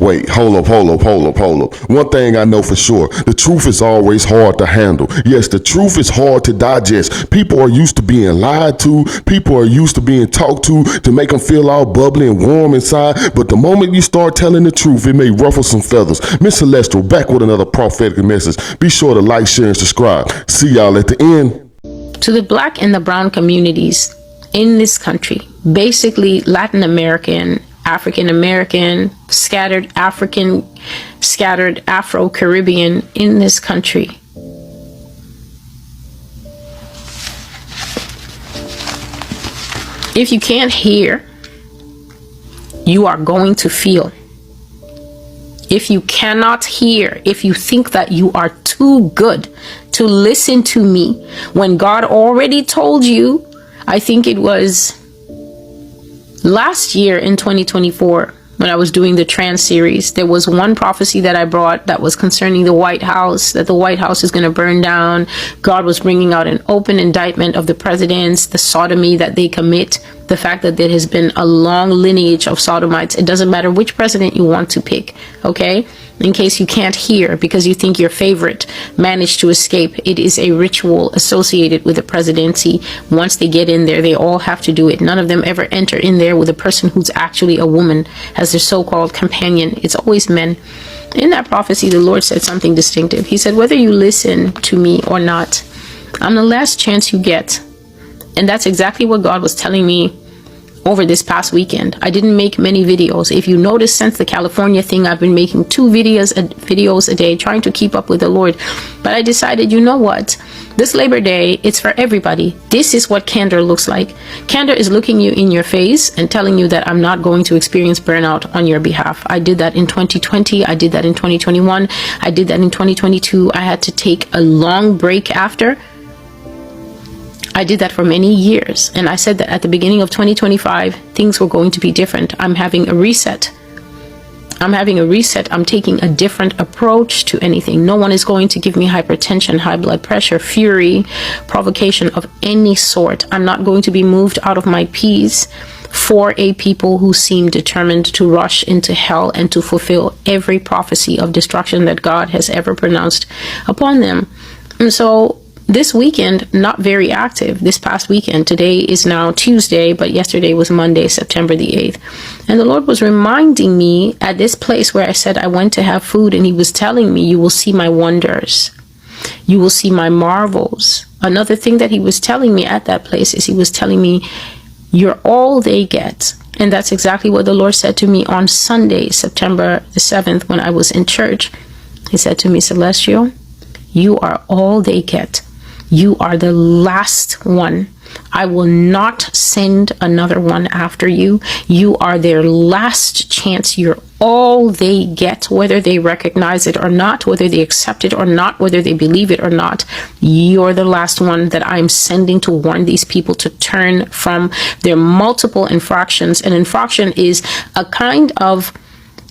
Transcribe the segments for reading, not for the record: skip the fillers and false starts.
Wait, hold up. One thing I know for sure, the truth is always hard to handle. Yes, the truth is hard to digest. People are used to being lied to. People are used to being talked to make them feel all bubbly and warm inside. But the moment you start telling the truth, it may ruffle some feathers. Miss Celestial, back with another prophetic message. Be sure to like, share, and subscribe. See y'all at the end. To the black and the brown communities in this country, basically Latin American, African American, scattered Afro-Caribbean in this country. If you can't hear, you are going to feel. If you cannot hear, if you think that you are too good to listen to me, when God already told you, I think it was last year in 2024, when I was doing the trans series, there was one prophecy that I brought that was concerning the White House, that the White House is going to burn down. God was bringing out an open indictment of the presidents, the sodomy that they commit, the fact that there has been a long lineage of sodomites. It doesn't matter which president you want to pick, okay? In case you can't hear because you think your favorite managed to escape, it is a ritual associated with the presidency. Once they get in there, they all have to do it. None of them ever enter in there with a person who's actually a woman as their so-called companion. It's always men. In that prophecy, the Lord said something distinctive. He said, whether you listen to me or not, I'm the last chance you get. And that's exactly what God was telling me over this past weekend. I didn't make many videos. If you notice, since the California thing, I've been making 2 videos a day, trying to keep up with the Lord. But I decided, you know what? This Labor Day, it's for everybody. This is what candor looks like. Candor is looking you in your face and telling you that I'm not going to experience burnout on your behalf. I did that in 2020. I did that in 2021. I did that in 2022. I had to take a long break after. I did that for many years, and I said that at the beginning of 2025, things were going to be different. I'm having a reset. I'm taking a different approach to anything. No one is going to give me hypertension, high blood pressure, fury, provocation of any sort. I'm not going to be moved out of my peace for a people who seem determined to rush into hell and to fulfill every prophecy of destruction that God has ever pronounced upon them. And so this weekend, not very active. This past weekend, today is now Tuesday, but yesterday was Monday, September the 8th. And the Lord was reminding me at this place where I said I went to have food, and he was telling me, you will see my wonders. You will see my marvels. Another thing that he was telling me at that place is he was telling me, you're all they get. And that's exactly what the Lord said to me on Sunday, September the 7th, when I was in church. He said to me, Celestial, you are all they get. You are the last one. I will not send another one after you. You are their last chance. You're all they get, whether they recognize it or not, whether they accept it or not, whether they believe it or not. You're the last one that I'm sending to warn these people to turn from their multiple infractions. An infraction is a kind of,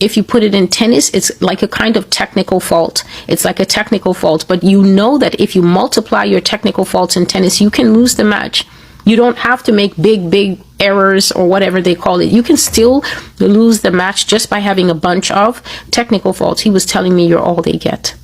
if you put it in tennis, it's like a kind of technical fault. It's like a technical fault. But you know that if you multiply your technical faults in tennis, you can lose the match. You don't have to make big errors or whatever they call it. You can still lose the match just by having a bunch of technical faults. He was telling me you're all they get.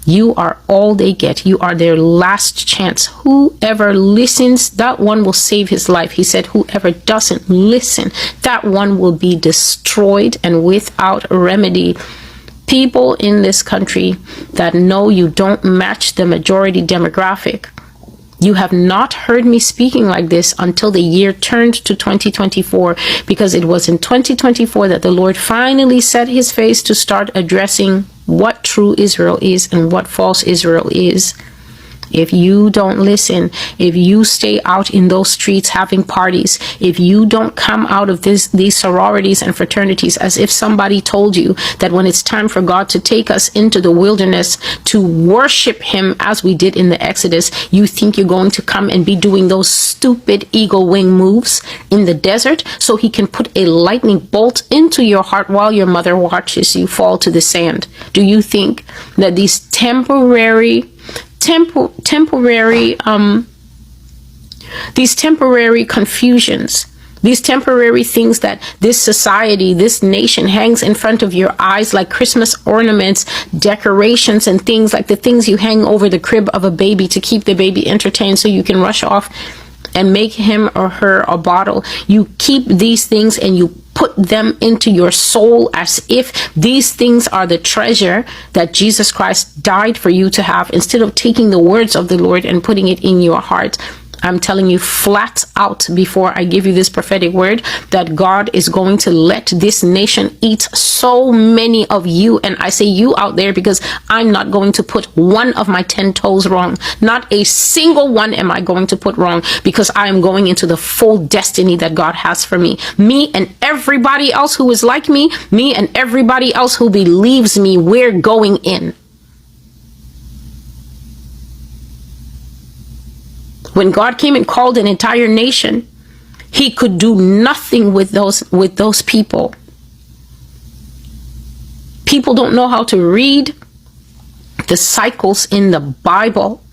You are all they get. You are their last chance. Whoever listens, that one will save his life. He said, whoever doesn't listen, that one will be destroyed and without remedy. People in this country that know you don't match the majority demographic. You have not heard me speaking like this until the year turned to 2024, because it was in 2024 that the Lord finally set his face to start addressing what true Israel is and what false Israel is. If you don't listen, if you stay out in those streets having parties, if you don't come out of these sororities and fraternities as if somebody told you that when it's time for God to take us into the wilderness to worship him as we did in the Exodus, you think you're going to come and be doing those stupid eagle wing moves in the desert so he can put a lightning bolt into your heart while your mother watches you fall to the sand. Do you think that these temporary these temporary confusions These temporary things that this society, this nation hangs in front of your eyes like Christmas ornaments, decorations, and things like the things you hang over the crib of a baby to keep the baby entertained so you can rush off and make him or her a bottle. You keep these things and you put them into your soul as if these things are the treasure that Jesus Christ died for you to have, instead of taking the words of the Lord and putting it in your heart. I'm telling you flat out, before I give you this prophetic word, that God is going to let this nation eat so many of you. And I say you out there because I'm not going to put one of my 10 toes wrong. Not a single one am I going to put wrong, because I am going into the full destiny that God has for me. Me and everybody else who is like me and everybody else who believes me, we're going in. When God came and called an entire nation, he could do nothing with those people. People don't know how to read the cycles in the Bible.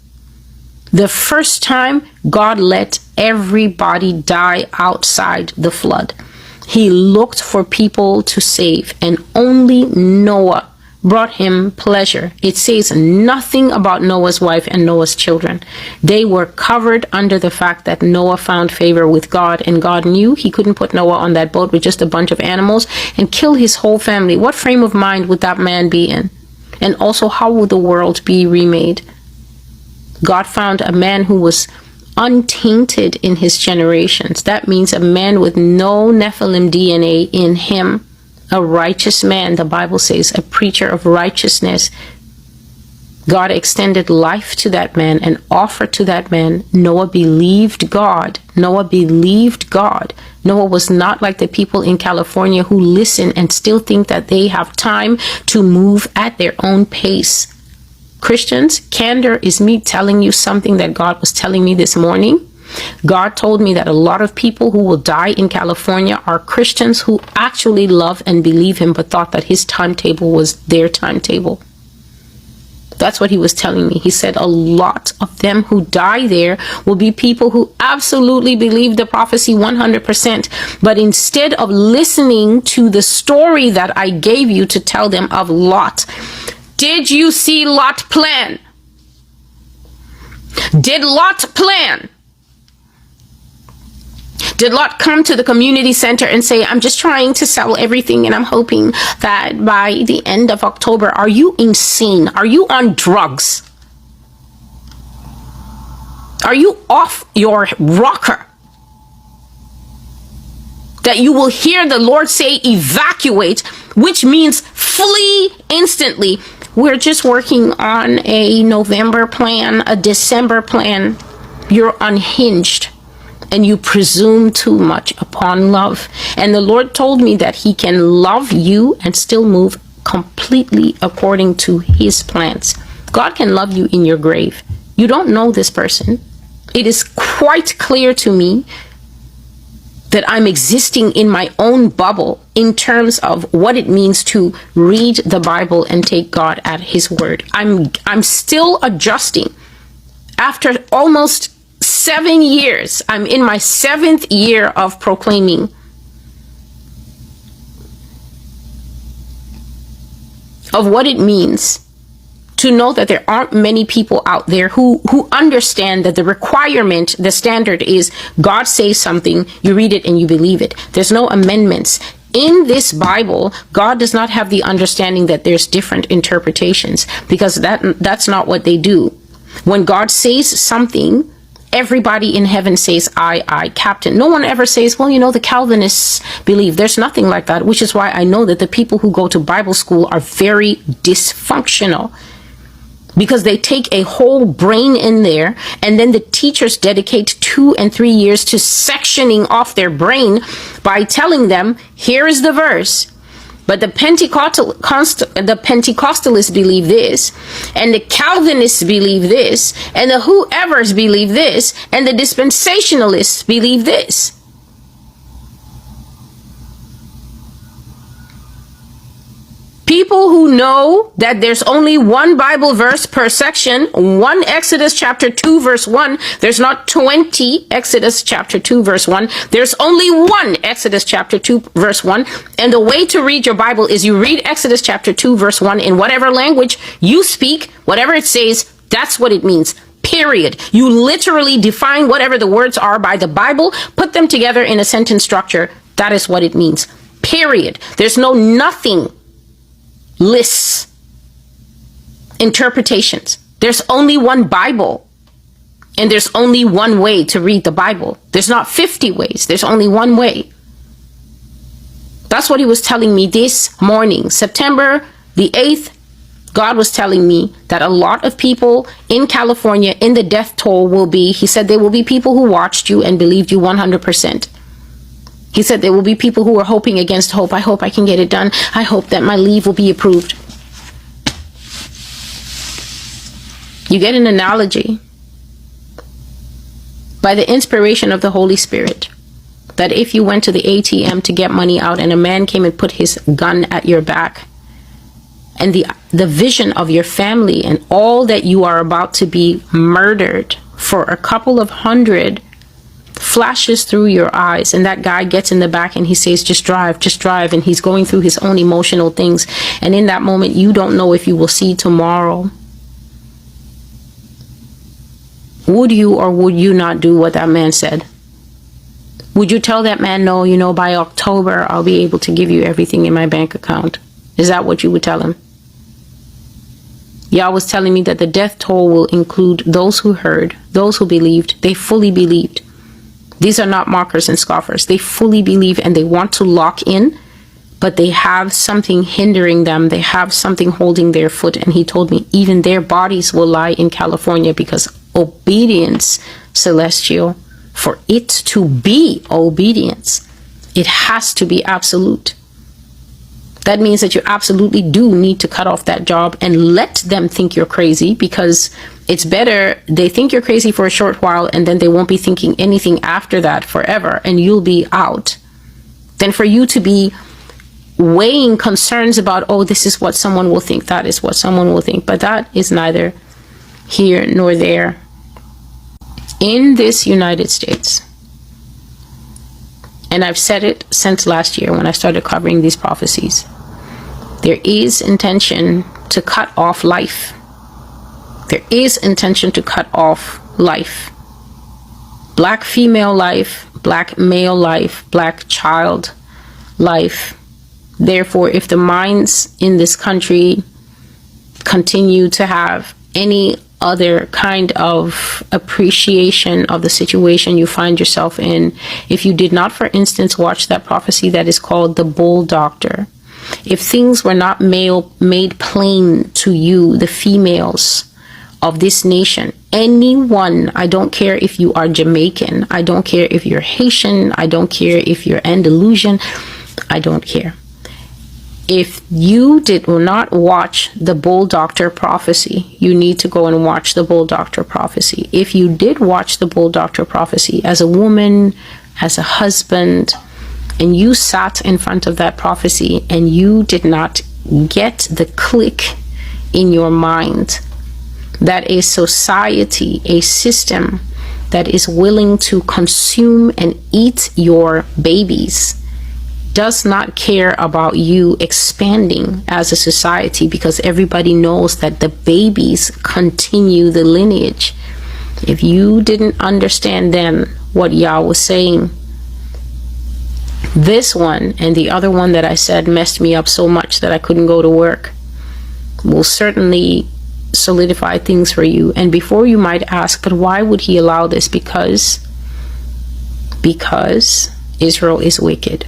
The first time God let everybody die outside the flood, he looked for people to save, and only Noah brought him pleasure. It says nothing about Noah's wife and Noah's children. They were covered under the fact that Noah found favor with God, and God knew he couldn't put Noah on that boat with just a bunch of animals and kill his whole family. What frame of mind would that man be in? And also, how would the world be remade? God found a man who was untainted in his generations. That means a man with no Nephilim DNA in him. A righteous man, the Bible says, a preacher of righteousness. God extended life to that man and offered to that man. Noah believed God. Noah believed God. Noah was not like the people in California who listen and still think that they have time to move at their own pace. Christians, candor is me telling you something that God was telling me this morning. God told me that a lot of people who will die in California are Christians who actually love and believe him, but thought that his timetable was their timetable. That's what he was telling me. He said a lot of them who die there will be people who absolutely believe the prophecy 100%. But instead of listening to the story that I gave you to tell them of Lot, did you see Lot plan? Did Lot plan? Did Lot come to the community center and say, I'm just trying to sell everything and I'm hoping that by the end of October? Are you insane? Are you on drugs? Are you off your rocker? That you will hear the Lord say evacuate, which means flee instantly. We're just working on a November plan, a December plan. You're unhinged. And you presume too much upon love. And the Lord told me that he can love you and still move completely according to his plans. God can love you in your grave. You don't know this person. It is quite clear to me that I'm existing in my own bubble in terms of what it means to read the Bible and take God at his word. I'm still adjusting. After almost 7 years, I'm in my 7th year of proclaiming. Of what it means to know that there aren't many people out there who understand that the requirement, the standard is God says something, you read it and you believe it. There's no amendments. In this Bible, God does not have the understanding that there's different interpretations, because that's not what they do. When God says something, everybody in heaven says, I, Captain. No one ever says, well, the Calvinists believe. There's nothing like that, which is why I know that the people who go to Bible school are very dysfunctional, because they take a whole brain in there, and then the teachers dedicate 2 and 3 years to sectioning off their brain by telling them, here is the verse. But the Pentecostalists believe this, and the Calvinists believe this, and the whoever's believe this, and the dispensationalists believe this. People who know that there's only one Bible verse per section, one Exodus chapter 2 verse 1. There's not 20 Exodus chapter 2 verse 1. There's only one Exodus chapter 2 verse 1. And the way to read your Bible is you read Exodus chapter 2 verse 1 in whatever language you speak, whatever it says, that's what it means. Period. You literally define whatever the words are by the Bible, put them together in a sentence structure. That is what it means. Period. There's no nothing lists, interpretations. There's only one Bible, and there's only one way to read the Bible. There's not 50 ways. There's only one way. That's what he was telling me this morning, September the 8th. God was telling me that a lot of people in California in the death toll will be, he said there will be people who watched you and believed you 100%. He said there will be people who are hoping against hope. I hope I can get it done. I hope that my leave will be approved. You get an analogy by the inspiration of the Holy Spirit that if you went to the ATM to get money out and a man came and put his gun at your back, and the vision of your family and all that you are about to be murdered for a couple of hundred flashes through your eyes, and that guy gets in the back and he says, just drive, and he's going through his own emotional things, and in that moment you don't know if you will see tomorrow. Would you or would you not do what that man said? Would you tell that man, no, by October I'll be able to give you everything in my bank account? Is that what you would tell him? Yah was telling me that the death toll will include those who heard, those who believed. They fully believed. These are not mockers and scoffers. They fully believe and they want to lock in, but they have something hindering them. They have something holding their foot. And he told me even their bodies will lie in California because obedience, Celestial, for it to be obedience, it has to be absolute. That means that you absolutely do need to cut off that job and let them think you're crazy, because it's better they think you're crazy for a short while and then they won't be thinking anything after that forever and you'll be out, than for you to be weighing concerns about, this is what someone will think, that is what someone will think. But that is neither here nor there. In this United States, and I've said it since last year when I started covering these prophecies, there is intention to cut off life. There is intention to cut off life. Black female life, black male life, black child life. Therefore, if the minds in this country continue to have any other kind of appreciation of the situation you find yourself in, if you did not, for instance, watch that prophecy that is called the Bull Doctor, if things were not made plain to you, the females of this nation, anyone, I don't care if you are Jamaican, I don't care if you're Haitian, I don't care if you're Andalusian, I don't care. If you did not watch the Bull Doctor prophecy, you need to go and watch the Bull Doctor prophecy. If you did watch the Bull Doctor prophecy as a woman, as a husband, and you sat in front of that prophecy and you did not get the click in your mind that a society, a system that is willing to consume and eat your babies does not care about you expanding as a society, because everybody knows that the babies continue the lineage. If you didn't understand then what Yah was saying, this one and the other one that I said messed me up so much that I couldn't go to work, will certainly solidify things for you. And before you might ask, but why would he allow this? Because Israel is wicked.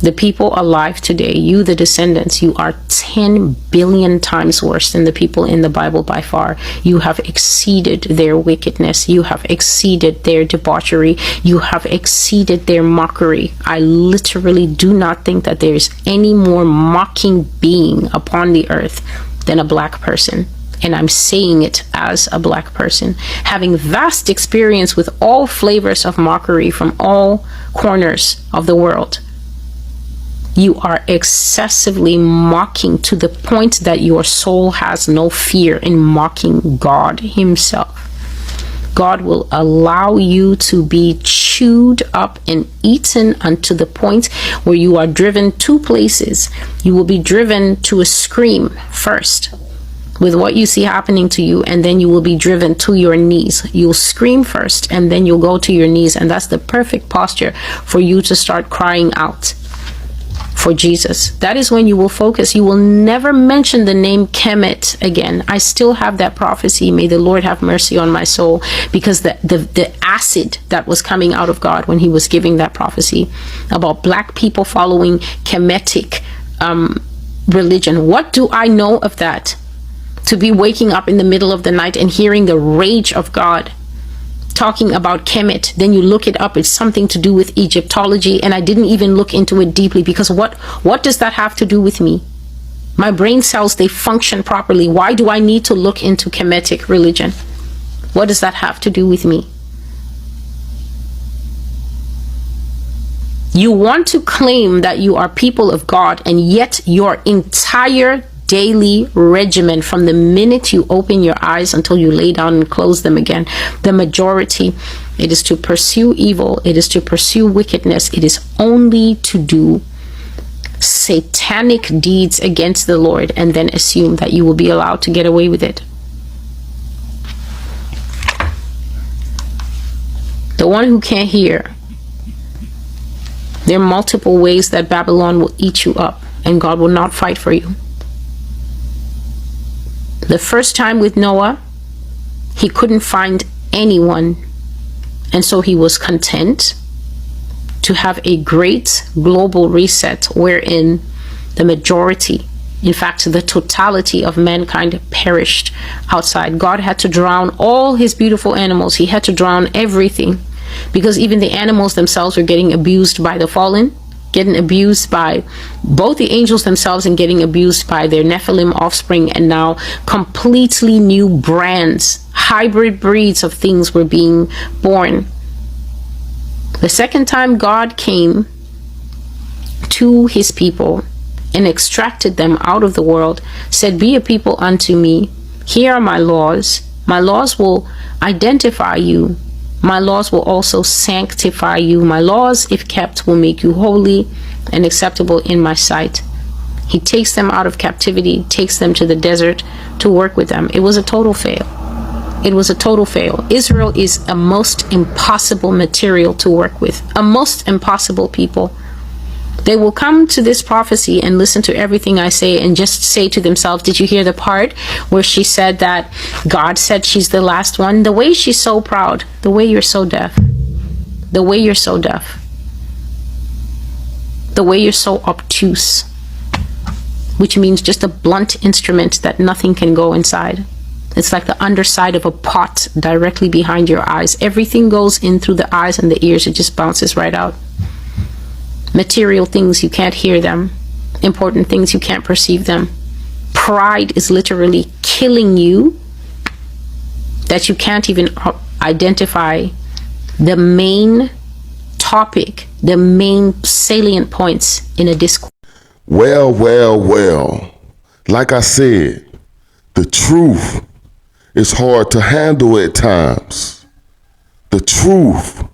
The people alive today, you the descendants, you are 10 billion times worse than the people in the Bible by far. You have exceeded their wickedness. You have exceeded their debauchery. You have exceeded their mockery. I literally do not think that there is any more mocking being upon the earth than a black person. And I'm saying it as a black person, having vast experience with all flavors of mockery from all corners of the world. You are excessively mocking to the point that your soul has no fear in mocking God himself. God will allow you to be chewed up and eaten unto the point where you are driven two places. You will be driven to a scream first with what you see happening to you, and then you will be driven to your knees. You'll scream first, and then you'll go to your knees, and that's the perfect posture for you to start crying out for Jesus. That is when you will focus. You will never mention the name Kemet again. I still have that prophecy. May the Lord have mercy on my soul, because the acid that was coming out of God when he was giving that prophecy about black people following Kemetic religion. What do I know of that? To be waking up in the middle of the night and hearing the rage of God talking about Kemet. Then you look it up, it's something to do with Egyptology, and I didn't even look into it deeply, because what does that have to do with me? My brain cells, they function properly. Why do I need to look into Kemetic religion? What does that have to do with me? You want to claim that you are people of God, and yet your entire daily regimen, from the minute you open your eyes until you lay down and close them again, the majority, it is to pursue evil, it is to pursue wickedness, it is only to do satanic deeds against the Lord, and then assume that you will be allowed to get away with it. The one who can't hear, there are multiple ways that Babylon will eat you up, and God will not fight for you. The first time with Noah, he couldn't find anyone, and so he was content to have a great global reset wherein the majority, in fact the totality of mankind, perished outside. God had to drown all his beautiful animals. He had to drown everything, because even the animals themselves were getting abused by the fallen, getting abused by both the angels themselves and getting abused by their Nephilim offspring. And now completely new brands, hybrid breeds of things were being born. The second time God came to his people and extracted them out of the world, said, "Be a people unto me. Here are my laws. My laws will identify you. My laws will also sanctify you. My laws, if kept, will make you holy and acceptable in my sight." He takes them out of captivity, takes them to the desert to work with them. It was a total fail. It was a total fail. Israel is a most impossible material to work with, a most impossible people. They will come to this prophecy and listen to everything I say and just say to themselves, "Did you hear the part where she said that God said she's the last one?" The way she's so proud, the way you're so deaf, the way you're so deaf, the way you're so obtuse, which means just a blunt instrument that nothing can go inside. It's like the underside of a pot directly behind your eyes. Everything goes in through the eyes and the ears. It just bounces right out. Material things, you can't hear them. Important things, you can't perceive them. Pride is literally killing you, that you can't even identify the main topic, the main salient points in a discourse. Well. Like I said, the truth is hard to handle at times. The truth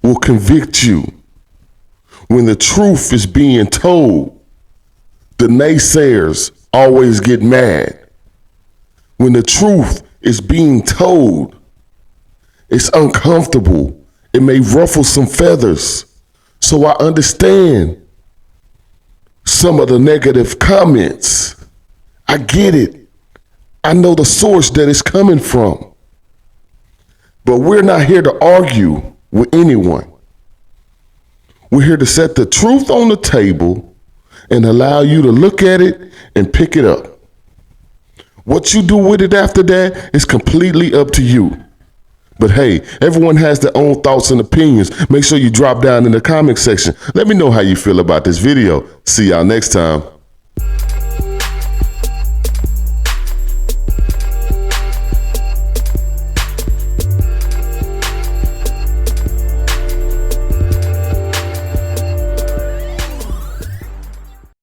will convict you. When the truth is being told, the naysayers always get mad. When the truth is being told, it's uncomfortable. It may ruffle some feathers. So I understand some of the negative comments. I get it. I know the source that it's coming from. But we're not here to argue with anyone. We're here to set the truth on the table and allow you to look at it and pick it up. What you do with it after that is completely up to you. But hey, everyone has their own thoughts and opinions. Make sure you drop down in the comment section. Let me know how you feel about this video. See y'all next time.